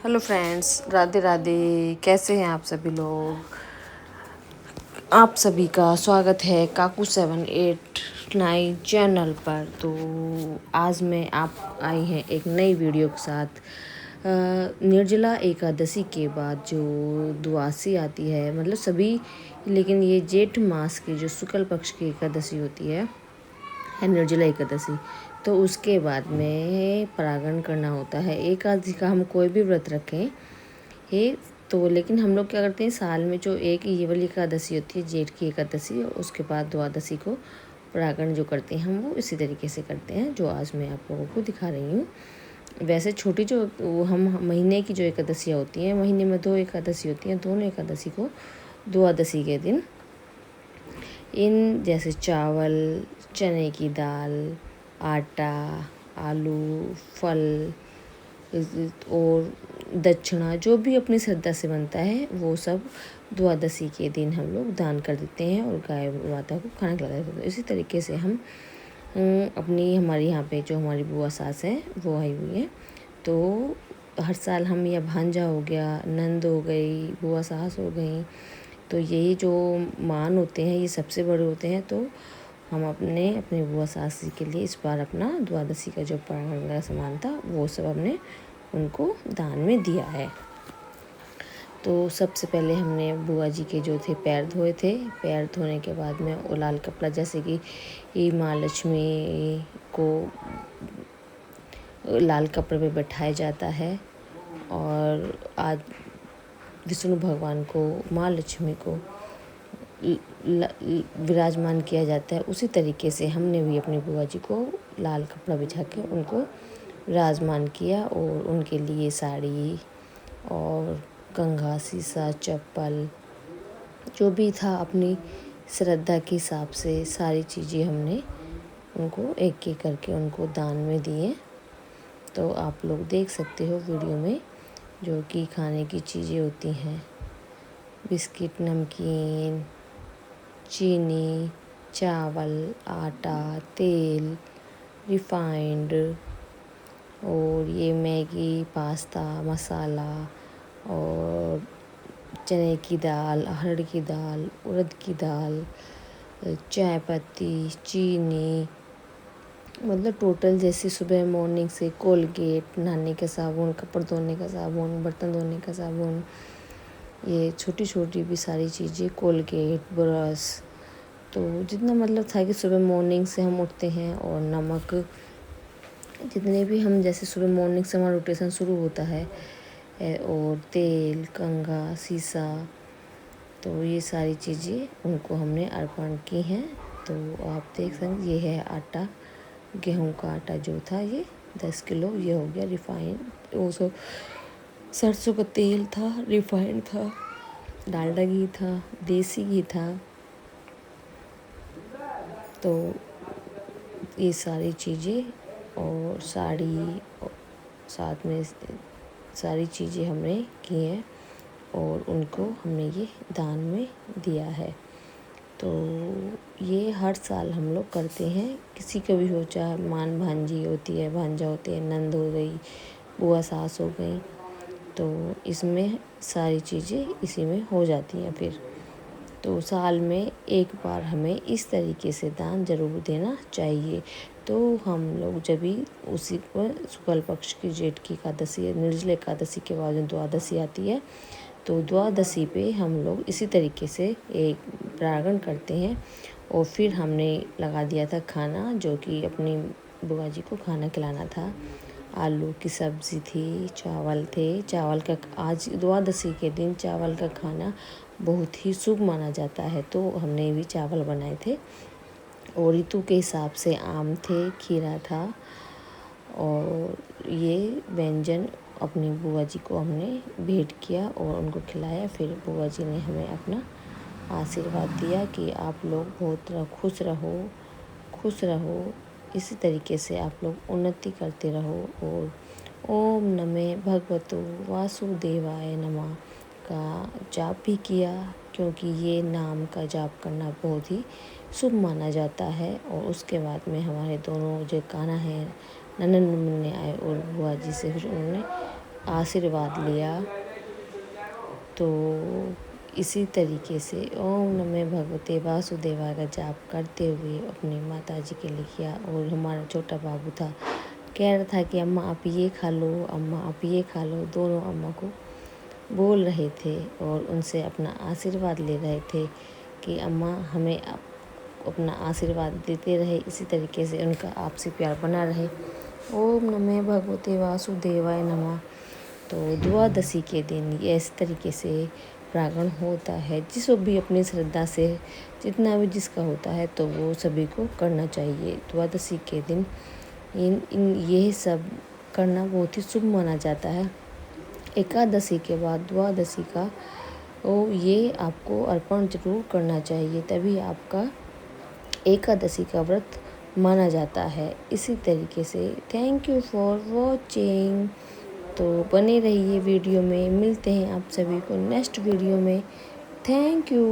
Hello friends, Radhe Radhe. कैसे हैं आप सभी लोग? आप सभी का स्वागत है काकू789 चैनल पर। तो आज मैं आप आई हैं एक नई वीडियो के साथ। निर्जला एकादशी के बाद जो द्वादशी आती है, मतलब सभी, लेकिन ये जेठ मास की जो शुक्ल पक्ष की एकादशी होती है निर्जला एकादशी, तो उसके बाद में परागण करना होता है। एकादशी का हम कोई भी व्रत रखें है तो, लेकिन हम लोग क्या करते हैं, साल में जो एक ये वाली एकादशी होती है जेठ की एकादशी, और उसके बाद द्वादशी को परागण जो करते हैं हम वो इसी तरीके से करते हैं जो आज मैं आप लोगों को दिखा रही हूँ। वैसे छोटी जो वो हम महीने की जो एकादशियाँ होती हैं, महीने में 2 एकादशी होती हैं, दोनों एकादशी को द्वादशी के दिन इन जैसे चावल, चने की दाल, आटा, आलू, फल और दक्षिणा जो भी अपनी श्रद्धा से बनता है वो सब द्वादशी के दिन हम लोग दान कर देते हैं और गाय माता को खाना खिला देते हैं। तो इसी तरीके से हम अपनी हमारे यहाँ पे जो हमारी बुआ सास हैं वो आई हुई हैं, तो हर साल हम, या भांजा हो गया, नंद हो गई, बुआ सास हो गई, तो यही जो मान होते हैं ये सबसे बड़े होते हैं। तो हम अपने बुआ सास जी के लिए इस बार अपना द्वादशी का जो परागण का सामान था वो सब हमने उनको दान में दिया है। तो सबसे पहले हमने बुआ जी के जो थे पैर धोए थे। पैर धोने के बाद में वो लाल कपड़ा, जैसे कि माँ लक्ष्मी को लाल कपड़े पे बैठाया जाता है और आज विष्णु भगवान को, माँ लक्ष्मी को विराजमान किया जाता है, उसी तरीके से हमने भी अपनी बुआ जी को लाल कपड़ा बिछा के उनको विराजमान किया और उनके लिए साड़ी और कंघा, शीशा, चप्पल, जो भी था अपनी श्रद्धा के हिसाब से सारी चीज़ें हमने उनको एक एक करके उनको दान में दिए। तो आप लोग देख सकते हो वीडियो में जो कि खाने की चीज़ें होती हैं, बिस्किट, नमकीन, चीनी, चावल, आटा, तेल, रिफाइंड, और ये मैगी, पास्ता, मसाला, और चने की दाल, अरहर की दाल, उड़द की दाल, चाय पत्ती, चीनी, मतलब टोटल जैसे सुबह मॉर्निंग से कोलगेट, नहाने का साबुन, कपड़े धोने का साबुन, बर्तन धोने का साबुन, ये छोटी छोटी भी सारी चीज़ें, कोलगेट, ब्रश, तो जितना मतलब था कि सुबह मॉर्निंग से हम उठते हैं, और नमक, जितने भी हम जैसे सुबह मॉर्निंग से हमारा रोटेशन शुरू होता है, और तेल, कंघा, शीशा, तो ये सारी चीज़ें उनको हमने अर्पण की हैं। तो आप देख सकते, ये है आटा, गेहूं का आटा जो था ये 10 किलो, ये हो गया रिफाइंड, वो सो सरसों का तेल था, रिफाइंड था, डालडा घी था, देसी घी था, तो ये सारी चीज़ें और साड़ी, और साथ में सारी चीज़ें हमने की हैं और उनको हमने ये दान में दिया है। तो ये हर साल हम लोग करते हैं, किसी का भी हो, चाहे मान भांजी होती है, भांजा होते हैं, नंद हो गई, बुआ सास हो गई, तो इसमें सारी चीज़ें इसी में हो जाती हैं। फिर तो साल में एक बार हमें इस तरीके से दान ज़रूर देना चाहिए। तो हम लोग जब भी उसी को शुक्ल पक्ष की जेठ की एकादशी, निर्जला एकादशी के बाद द्वादशी आती है, तो द्वादशी पे हम लोग इसी तरीके से एक परागण करते हैं। और फिर हमने लगा दिया था खाना, जो कि अपनी बुआ जी को खाना खिलाना था। आलू की सब्ज़ी थी, चावल थे, चावल का आज द्वादशी के दिन चावल का खाना बहुत ही शुभ माना जाता है, तो हमने भी चावल बनाए थे। और ऋतु के हिसाब से आम थे, खीरा था, और ये व्यंजन अपनी बुआ जी को हमने भेंट किया और उनको खिलाया। फिर बुआ जी ने हमें अपना आशीर्वाद दिया कि आप लोग बहुत खुश रहो, इसी तरीके से आप लोग उन्नति करते रहो। और ओम नमः भगवतो वासुदेवाय नमः का जाप भी किया, क्योंकि ये नाम का जाप करना बहुत ही शुभ माना जाता है। और उसके बाद में हमारे दोनों जो कान्हा हैं, ननन मुन्ने आए और बुआ जी से फिर उन्होंने आशीर्वाद लिया। तो इसी तरीके से ओम नमः भगवते वासुदेवाय का जाप करते हुए अपनी माता जी के लिए किया। और हमारा छोटा बाबू था, कह रहा था कि अम्मा आप ये खा लो, अम्मा आप ये खा लो। दोनों अम्मा को बोल रहे थे और उनसे अपना आशीर्वाद ले रहे थे कि अम्मा हमें अपना आशीर्वाद देते रहे, इसी तरीके से उनका आपसी प्यार बना रहे। ओम नमः भगवते वासुदेवाय नमः। तो द्वादशी के दिन ये इस तरीके से प्रांगण होता है। जिसको भी अपनी श्रद्धा से जितना भी जिसका होता है तो वो सभी को करना चाहिए। द्वादशी के दिन ये सब करना बहुत ही शुभ माना जाता है। एकादशी के बाद द्वादशी का ये आपको अर्पण जरूर करना चाहिए, तभी आपका एकादशी का व्रत माना जाता है। इसी तरीके से थैंक यू फॉर वॉचिंग। तो बने रहिए वीडियो में, मिलते हैं आप सभी को नेक्स्ट वीडियो में। Thank you.